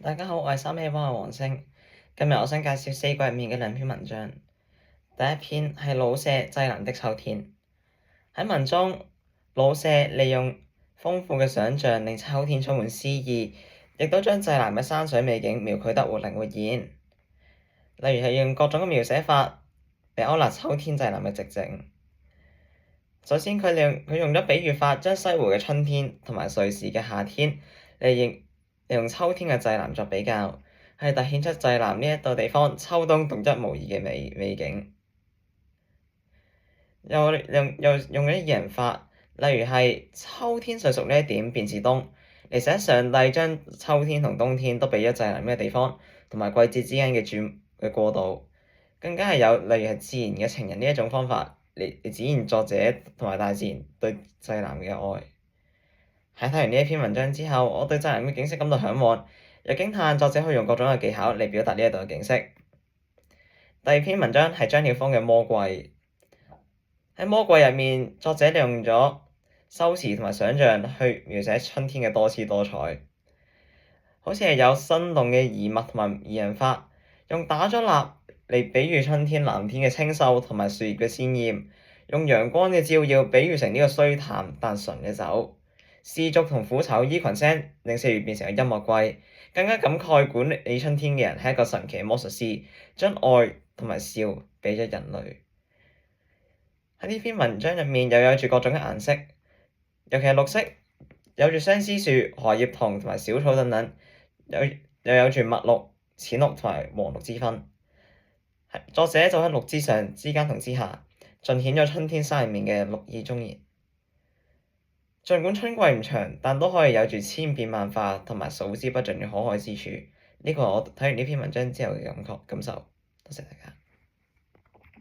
大家好，我係三喜幫嘅黃星。今日我想介紹四季入面嘅兩篇文章。第一篇係老舍《濟南的秋天》。喺文中，老舍利用豐富嘅想像令秋天充滿詩意，亦都將濟南嘅山水美景描繪得活靈活現。例如係用各種嘅描寫法嚟勾勒秋天濟南嘅寂靜。首先，佢用咗比喻法，將西湖嘅春天同埋瑞士嘅夏天嚟用秋天嘅濟南作比較，係凸顯出濟南呢一度地方秋冬獨一無二嘅美景。又用咗擬人法，例如係秋天歲屬呢一點便是冬，嚟寫上帝將秋天同冬天都俾咗濟南呢個地方，同埋季節之間嘅過渡。更加係有例如係自然嘅情人呢一種方法嚟展現作者同埋大自然對濟南嘅愛。喺睇完呢一篇文章之後，我對濟南嘅景色感到嚮往，又驚嘆作者可以用各種嘅技巧嚟表達呢一度嘅景色。第二篇文章係張曉風嘅《魔季》。喺《魔季》入面，作者利用咗修辭同埋想像去描寫春天嘅多姿多彩，好似係有生動嘅移物同埋擬人法，用打咗蠟嚟比喻春天藍天嘅清秀同埋樹葉嘅鮮豔，用陽光嘅照耀比喻成呢個衰淡但純嘅酒。絲竹同虎巢依群聲令四月變成咗音樂季，更加感慨管理春天嘅人係一個神奇嘅魔術師，將愛同埋笑俾咗人類。喺呢篇文章入面又有住各種嘅顏色，尤其係綠色，有住相思樹、荷葉桐同埋小草等等，又有住墨綠、淺綠同埋黃綠之分。作者就喺綠之上、之間同之下，盡顯咗春天山入面嘅綠意縱然。儘管春季唔長，但都可以有住千變萬化同埋數之不盡嘅可愛之處。呢個係我睇完呢篇文章之後嘅感受。多謝大家。